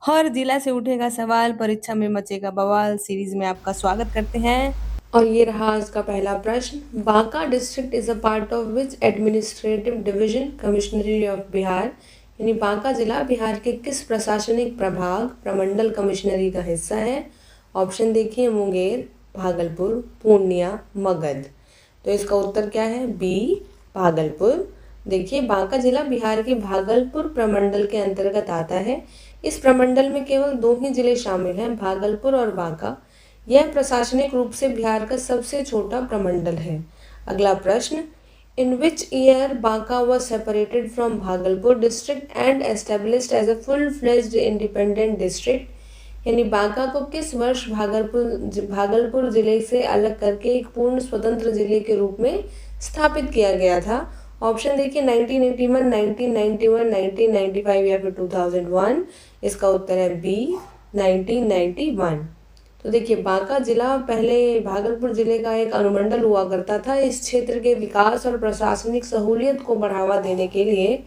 हर जिला से उठेगा सवाल, परीक्षा में मचेगा बवाल सीरीज में आपका स्वागत करते हैं। और ये रहा आज का पहला प्रश्न। Banka district is a part of which administrative division commissionary of Bihar, यानी बांका जिला बिहार के किस प्रशासनिक प्रभाग प्रमंडल कमिश्नरी का हिस्सा है? ऑप्शन देखिए, मुंगेर, भागलपुर, पूर्णिया, मगध। तो इसका उत्तर क्या है? बी, भागलपुर। देखिए, बांका जिला बिहार के भागलपुर प्रमंडल के अंतर्गत आता है। इस प्रमंडल में केवल दो ही जिले शामिल हैं, भागलपुर और बांका। यह प्रशासनिक रूप से बिहार का सबसे छोटा प्रमंडल है। अगला प्रश्न, in which year Banka was separated from Bhagalpur district and established as a full fledged independent district, यानी बांका को किस वर्ष भागलपुर जिले से अलग करके एक पूर्ण स्वतंत्र जिले के रूप में स्थापित किया गया था? ऑप्शन देखिए, 1981, 1991, 1995 या फिर 2001। इसका उत्तर है बी, 1991। तो देखिए, बांका जिला पहले भागलपुर जिले का एक अनुमंडल हुआ करता था। इस क्षेत्र के विकास और प्रशासनिक सहूलियत को बढ़ावा देने के लिए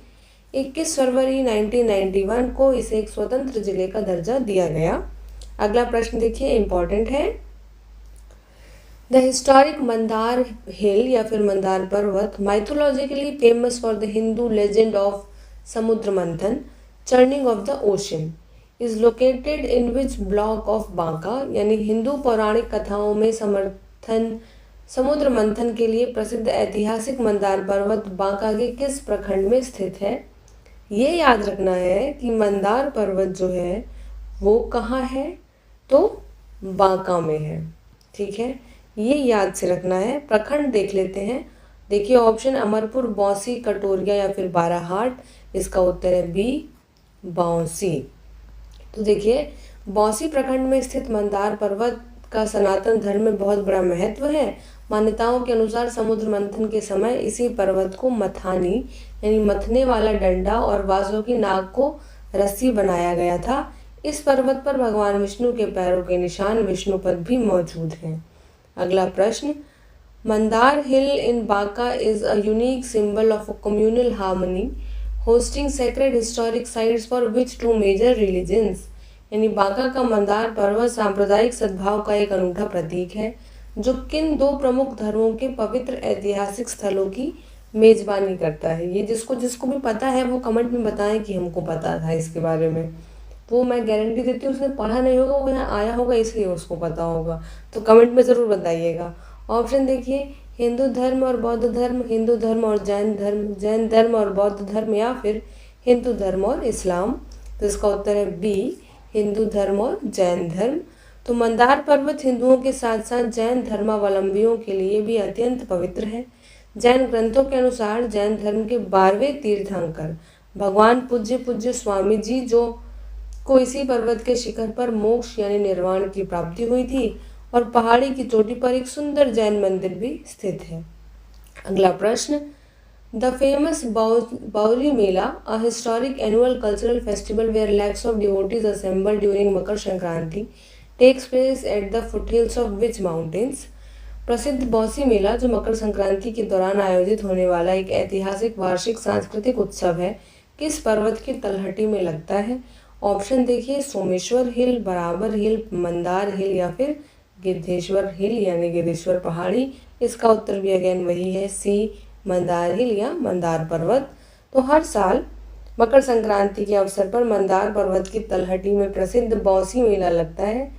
21 फरवरी 1991 को इसे एक स्वतंत्र जिले का दर्जा दिया गया। अगला प्रश्न देखिए, इंपॉर्टेंट है। द हिस्टोरिक मंदार हिल या फिर मंदार पर्वत, mythologically famous for the Hindu legend of समुद्र मंथन, churning of the ocean, is located in which block of Banka, यानी हिंदू पौराणिक कथाओं में समुद्र मंथन के लिए प्रसिद्ध ऐतिहासिक मंदार पर्वत बांका के किस प्रखंड में स्थित है? ये याद रखना है कि मंदार पर्वत जो है वो कहाँ है, तो बांका में है। ठीक है, ये याद से रखना है। प्रखंड देख लेते हैं। देखिए, ऑप्शन अमरपुर, बौंसी, कटोरिया या फिर बाराहाट। इसका उत्तर है बी, बौंसी। तो देखिए, बौंसी प्रखंड में स्थित मंदार पर्वत का सनातन धर्म में बहुत बड़ा महत्व है। मान्यताओं के अनुसार समुद्र मंथन के समय इसी पर्वत को मथानी, यानी मथने वाला डंडा, और वासुकी नाग को रस्सी बनाया गया था। इस पर्वत पर भगवान विष्णु के पैरों के निशान विष्णुपद भी मौजूद हैं। अगला प्रश्न, Mandar hill in Banka is a unique symbol of a communal harmony hosting sacred historic sites for which two major religions, यानी बांका का मंदार पर्वत सांप्रदायिक सद्भाव का एक अनूठा प्रतीक है जो किन दो प्रमुख धर्मों के पवित्र ऐतिहासिक स्थलों की मेजबानी करता है? ये जिसको जिसको भी पता है वो कमेंट में बताएं कि हमको पता था इसके बारे में। वो मैं गारंटी देती हूँ, उसने पढ़ा नहीं होगा, वो यहाँ आया होगा इसलिए उसको पता होगा। तो कमेंट में ज़रूर बताइएगा। ऑप्शन देखिए, हिंदू धर्म और बौद्ध धर्म, हिंदू धर्म और जैन धर्म, जैन धर्म और बौद्ध धर्म, या फिर हिंदू धर्म और इस्लाम। तो इसका उत्तर है बी, हिंदू धर्म और जैन धर्म। तो मंदार पर्वत हिंदुओं के साथ साथ जैन धर्मावलंबियों के लिए भी अत्यंत पवित्र है। जैन ग्रंथों के अनुसार जैन धर्म के 12वें तीर्थंकर भगवान पूज्य पूज्य स्वामी जी जो को इसी पर्वत के शिखर पर मोक्ष यानी निर्वाण की प्राप्ति हुई थी, और पहाड़ी की चोटी पर एक सुंदर जैन मंदिर भी स्थित है। अगला प्रश्न, the famous Bauli mela, a historic annual cultural festival where lakhs of devotees assemble during Makar Sankranti, takes place at the foothills of which mountains. प्रसिद्ध बौसी मेला जो मकर संक्रांति के दौरान आयोजित होने वाला एक ऐतिहासिक वार्षिक सांस्कृतिक उत्सव है, किस पर्वत की तलहटी में लगता है? ऑप्शन देखिए, सोमेश्वर हिल, बराबर हिल, मंदार हिल, या फिर गिद्धेश्वर हिल यानी गिद्धेश्वर पहाड़ी। इसका उत्तर भी अगेन वही है, सी, मंदार हिल या मंदार पर्वत। तो हर साल मकर संक्रांति के अवसर पर मंदार पर्वत की तलहटी में प्रसिद्ध बौसी मेला लगता है।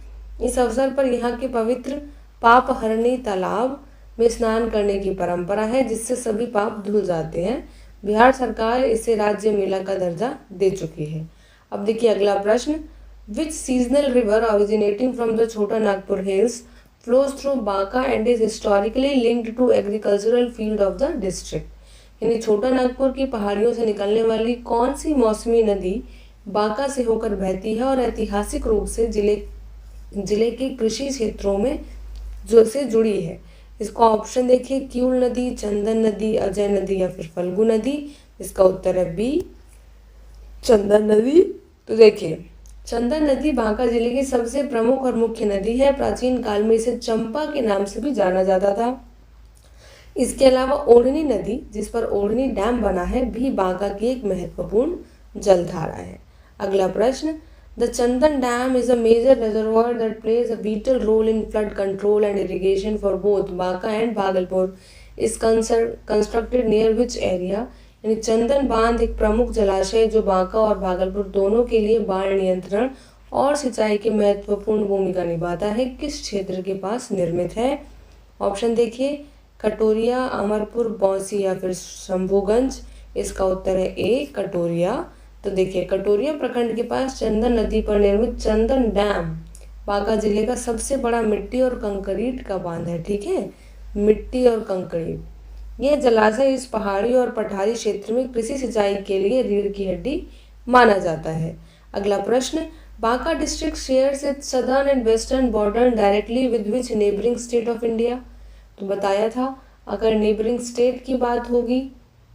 इस अवसर पर यहाँ के पवित्र पाप हरणी तालाब में स्नान करने की परंपरा है, जिससे सभी पाप धुल जाते हैं। बिहार सरकार इसे राज्य मेला का दर्जा दे चुकी है। अब देखिए अगला प्रश्न, which seasonal river originating from the Chota Nagpur hills flows through Banka and is historically linked to agricultural field of the district, यानी छोटा नागपुर की पहाड़ियों से निकलने वाली कौन सी मौसमी नदी बांका से होकर बहती है और ऐतिहासिक रूप से जिले के कृषि क्षेत्रों में जो से जुड़ी है? इसका ऑप्शन देखिए, क्यूल नदी, चंदन नदी, अजय नदी, या फिर फल्गु नदी। इसका उत्तर है बी, चंदन नदी। तो देखिए, चंदन नदी बांका जिले की सबसे प्रमुख और मुख्य नदी है। प्राचीन काल में इसे चंपा के नाम से भी जाना जाता था। इसके अलावा ओढ़नी नदी, जिस पर ओढ़नी डैम बना है, भी बांका की एक महत्वपूर्ण जलधारा है। अगला प्रश्न, The Chandan Dam is a major reservoir that plays a vital role in flood control and irrigation for both Banka and Bhagalpur. Is constructed near which area? यानी चंदन बांध एक प्रमुख जलाशय है जो बांका और भागलपुर दोनों के लिए बाढ़ नियंत्रण और सिंचाई की महत्वपूर्ण भूमिका निभाता है। किस क्षेत्र के पास निर्मित है? ऑप्शन देखिए, कटोरिया, अमरपुर, बौंसी या फिर शंभूगंज। इसका उत्तर है ए, कटोरिया। तो देखिए, कटोरिया प्रखंड के पास चंदन नदी पर निर्मित चंदन डैम बांका जिले का सबसे बड़ा मिट्टी और कंक्रीट का बांध है। ठीक है, मिट्टी और कंक्रीट। यह जलाशय इस पहाड़ी और पठारी क्षेत्र में कृषि सिंचाई के लिए रीढ़ की हड्डी माना जाता है। अगला प्रश्न, Banka district shares it's southern and western border directly with which neighbouring state of India? तो बताया था, अगर नेबरिंग स्टेट की बात होगी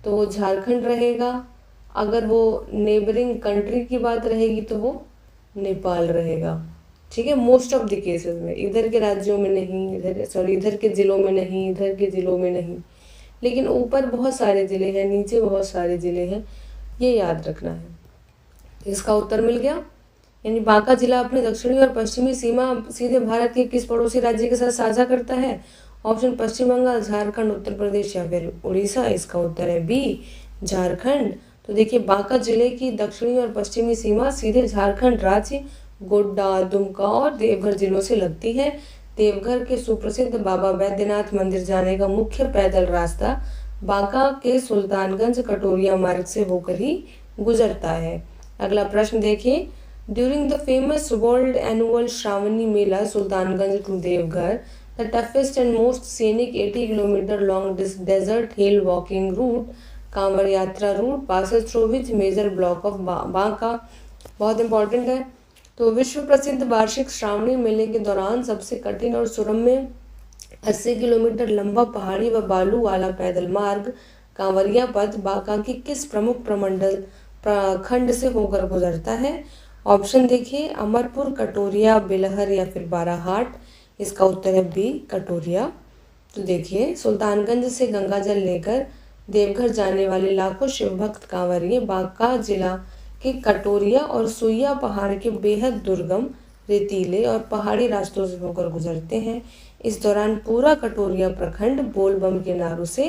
तो वो झारखंड रहेगा, अगर वो नेबरिंग कंट्री की बात रहेगी तो वो नेपाल रहेगा। ठीक है, मोस्ट ऑफ द केसेस में, इधर के राज्यों में नहीं, इधर के ज़िलों में नहीं, इधर के ज़िलों में नहीं, लेकिन ऊपर बहुत सारे ज़िले हैं, नीचे बहुत सारे ज़िले हैं, ये याद रखना है। इसका उत्तर मिल गया। यानी बांका जिला अपनी दक्षिणी और पश्चिमी सीमा सीधे भारत के किस पड़ोसी राज्य के साथ साझा करता है? ऑप्शन पश्चिम बंगाल, झारखंड, उत्तर प्रदेश या फिर उड़ीसा। इसका उत्तर है बी, झारखंड। तो देखिए, बांका जिले की दक्षिणी और पश्चिमी सीमा सीधे झारखंड राज्य, गोड्डा, दुमका और देवघर जिलों से लगती है। देवघर के सुप्रसिद्ध बाबा बैद्यनाथ मंदिर जाने का मुख्य पैदल रास्ता बांका के सुल्तानगंज कटोरिया मार्ग से होकर ही गुजरता है। अगला प्रश्न देखिए, during the famous world annual Shravani mela Sultanganj to Deoghar, the toughest and most scenic 80 kilometre long desert hill walking route, Kanwar Yatra route, passes through which major block of Banka. बहुत इंपॉर्टेंट है। तो विश्व प्रसिद्ध वार्षिक श्रावणी मेले के दौरान सबसे कठिन और सुरम्य 80 किलोमीटर लंबा पहाड़ी व बालू वाला पैदल मार्ग कांवरिया पथ बांका की किस प्रमुख प्रमंडल प्रखंड से होकर गुजरता है? ऑप्शन देखिए, अमरपुर, कटोरिया, बेलहर या फिर बाराहाट। इसका उत्तर है बी, कटोरिया। तो देखिए, सुल्तानगंज से गंगाजल लेकर देवघर जाने वाले लाखों शिव भक्त कांवरिये बांका जिला के कटोरिया और सुइया पहाड़ के बेहद दुर्गम, रेतीले और पहाड़ी रास्तों से होकर गुजरते हैं। इस दौरान पूरा कटोरिया प्रखंड बोलबम के नारों से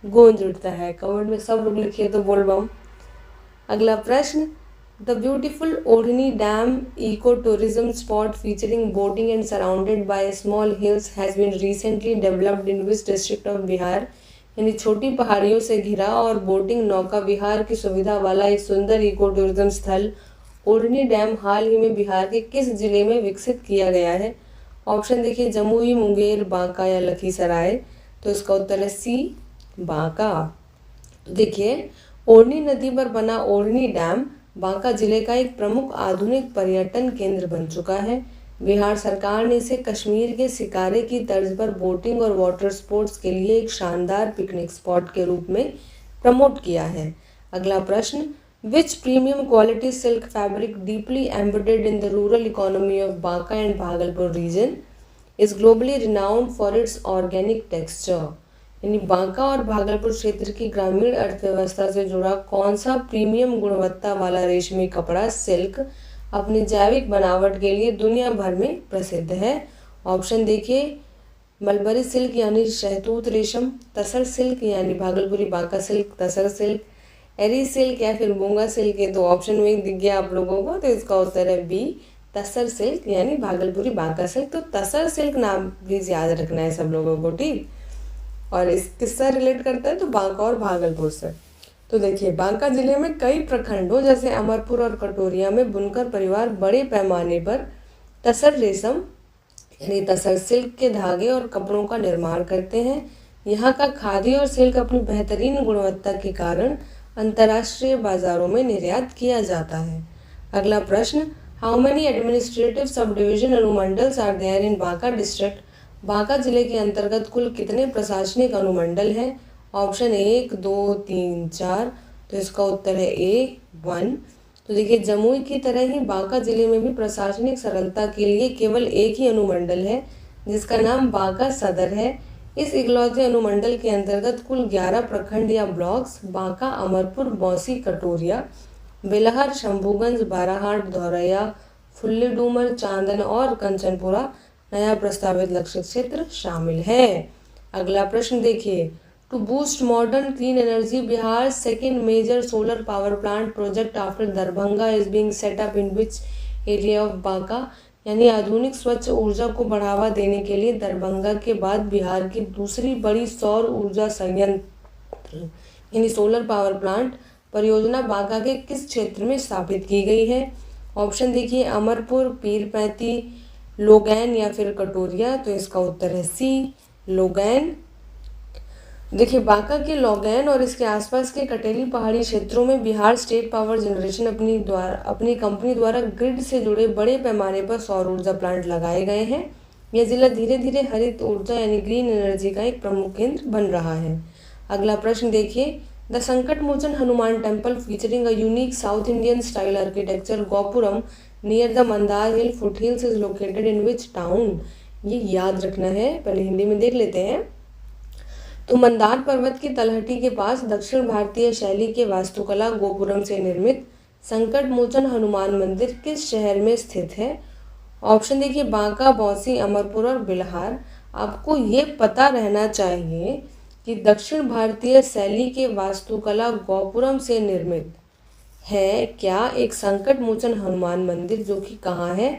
गूंज उठता है। कमेंट में सब लोग लिखिए तो बोलबम। अगला प्रश्न, the beautiful Odhni dam eco tourism spot featuring boating and surrounded by small hills has been recently developed in which district of Bihar? यानी छोटी पहाड़ियों से घिरा और बोटिंग नौका विहार की सुविधा वाला एक सुंदर इको टूरिज्म स्थल ओढ़नी डैम हाल ही में बिहार के किस जिले में विकसित किया गया है? ऑप्शन देखिए, जमुई, मुंगेर, बांका या लखीसराय। तो इसका उत्तर है सी, बांका। तो देखिए, ओढ़नी नदी पर बना ओढ़नी डैम बांका जिले का एक प्रमुख आधुनिक पर्यटन केंद्र बन चुका है। बिहार सरकार ने इसे कश्मीर के शिकारे की तर्ज पर बोटिंग और वाटर स्पोर्ट्स के लिए एक शानदार पिकनिक स्पॉट के रूप में प्रमोट किया है। अगला प्रश्न, which premium quality silk fabric deeply embedded in the rural economy of Banka and Bhagalpur region is globally renowned for its organic texture? यानी बांका और भागलपुर क्षेत्र की ग्रामीण अर्थव्यवस्था से जुड़ा कौन सा प्रीमियम गुणवत्ता वाला रेशमी कपड़ा सिल्क अपनी जैविक बनावट के लिए दुनिया भर में प्रसिद्ध है? ऑप्शन देखिए, मलबरी सिल्क यानी शहतूत रेशम, तसर सिल्क यानी भागलपुरी बांका सिल्क, तसर सिल्क, एरी सिल्क या फिर मूंगा सिल्क। ये तो ऑप्शन में दिख गया आप लोगों को, तो इसका उत्तर है बी, तसर सिल्क यानी भागलपुरी बांका सिल्क। तो तसर सिल्क नाम भी याद रखना है सब लोगों को, ठीक। और इस किससे रिलेट करता है? तो बांका और भागलपुर से। तो देखिए, बांका जिले में कई प्रखंडों जैसे अमरपुर और कटोरिया में बुनकर परिवार बड़े पैमाने पर तसर रेशम यानी तसर सिल्क के धागे और कपड़ों का निर्माण करते हैं। यहाँ का खादी और सिल्क अपनी बेहतरीन गुणवत्ता के कारण अंतर्राष्ट्रीय बाजारों में निर्यात किया जाता है। अगला प्रश्न, how many administrative sub division अनुमंडल्स are there in Banka district? Banka जिले के अंतर्गत कुल कितने प्रशासनिक अनुमंडल हैं? ऑप्शन 1, 2, 3, 4। तो इसका उत्तर है ए, 1। तो देखिए, जमुई की तरह ही बांका जिले में भी प्रशासनिक सरलता के लिए केवल एक ही अनुमंडल है जिसका नाम बांका सदर है। इस इकलौते अनुमंडल के अंतर्गत कुल 11 प्रखंड या ब्लॉक्स बांका, अमरपुर, बौंसी, कटोरिया, बेलहर, शंभूगंज, बाराहाट, धौरैया, फुल्ली डूमर, चांदन और कंचनपुरा नया प्रस्तावित लक्षित क्षेत्र शामिल है। अगला प्रश्न देखिए, to boost modern clean energy Bihar second major solar power plant project after Darbhanga is being set up in which area of Banka. यानी आधुनिक स्वच्छ ऊर्जा को बढ़ावा देने के लिए दरभंगा के बाद बिहार की दूसरी बड़ी सौर ऊर्जा संयंत्र यानी सोलर पावर प्लांट परियोजना बांका के किस क्षेत्र में स्थापित की गई है। ऑप्शन देखिए, अमरपुर, पीरपैंती, लोगैन या फिर कटोरिया। तो इसका उत्तर है सी, लोगैन। देखिए, बांका के लोगैन और इसके आसपास के कटेली पहाड़ी क्षेत्रों में बिहार स्टेट पावर जनरेशन अपनी कंपनी द्वारा ग्रिड से जुड़े बड़े पैमाने पर सौर ऊर्जा प्लांट लगाए गए हैं। यह जिला धीरे धीरे हरित ऊर्जा यानी ग्रीन एनर्जी का एक प्रमुख केंद्र बन रहा है। अगला प्रश्न देखिए, the Sankat Mochan Hanuman temple featuring a unique South Indian style architecture gopuram near the Mandar hill foothills is located in which town. ये याद रखना है, पहले हिंदी में देख लेते हैं। तो मंदार पर्वत की तलहटी के पास दक्षिण भारतीय शैली के वास्तुकला गोपुरम से निर्मित संकट मोचन हनुमान मंदिर किस शहर में स्थित है। ऑप्शन देखिए, बांका, बौंसी, अमरपुर और बिल्हार। आपको ये पता रहना चाहिए कि दक्षिण भारतीय शैली के वास्तुकला गोपुरम से निर्मित है क्या एक संकट मोचन हनुमान मंदिर, जो कि कहाँ है।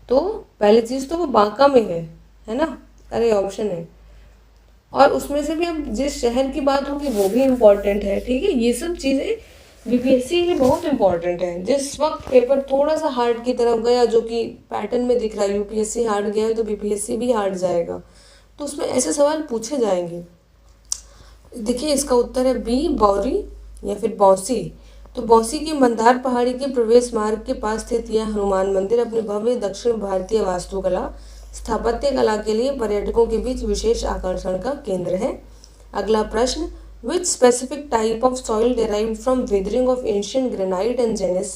तो पहली चीज़ तो वो बांका में है ना। अरे ऑप्शन है, और उसमें से भी अब जिस शहर की बात होगी वो भी इम्पोर्टेंट है। ठीक है, ये सब चीज़ें बीपीएससी के लिए बहुत इंपॉर्टेंट है। जिस वक्त पेपर थोड़ा सा हार्ड की तरफ गया, जो कि पैटर्न में दिख रहा है, यूपीएससी हार्ड गया है तो बीपीएससी भी हार्ड जाएगा, तो उसमें ऐसे सवाल पूछे जाएंगे। देखिए, इसका उत्तर है बी, बौरी या फिर बौंसी। तो बौंसी की मंदार पहाड़ी के प्रवेश मार्ग के पास स्थित यह हनुमान मंदिर अपने भव्य दक्षिण भारतीय वास्तुकला स्थापत्य कला के लिए पर्यटकों के बीच विशेष आकर्षण का केंद्र है। अगला प्रश्न, which specific type of soil derived from weathering of ancient granite and gneiss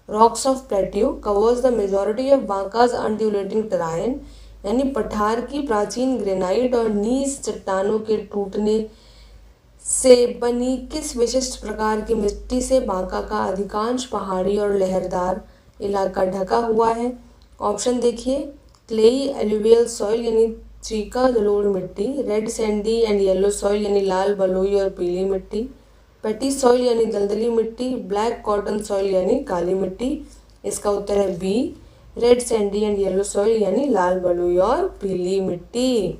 rocks of plateau covers the majority of Banka's undulating terrain. यानी पठार की प्राचीन ग्रेनाइट और नीस चट्टानों के टूटने से बनी किस विशिष्ट प्रकार की मिट्टी से बांका का अधिकांश पहाड़ी और लहरदार इलाका ढका हुआ है। ऑप्शन देखिए, क्लेई एलुवियल सॉइल यानी चीका जलोढ़ मिट्टी, red sandy and yellow soil यानी लाल बलुई और पीली मिट्टी, पेटी सॉइल यानी दलदली मिट्टी, ब्लैक कॉटन सॉइल यानी काली मिट्टी। इसका उत्तर है B, red sandy and yellow soil यानी लाल बलुई और पीली मिट्टी।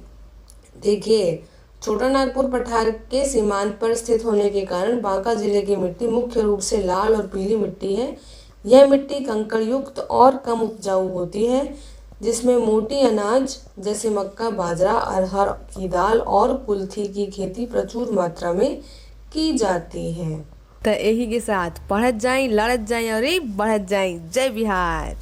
देखिए, छोटा नागपुर पठार के सीमांत पर स्थित होने के कारण बांका जिले की मिट्टी मुख्य रूप से लाल और पीली मिट्टी है। यह मिट्टी कंकड़ युक्त और कम उपजाऊ होती है, जिसमें मोटी अनाज जैसे मक्का, बाजरा, अरहर की दाल और कुल्थी की खेती प्रचुर मात्रा में की जाती है। तो यही के साथ पढ़त जाएं, लड़त जाएं और बढ़त जाएं। जय बिहार।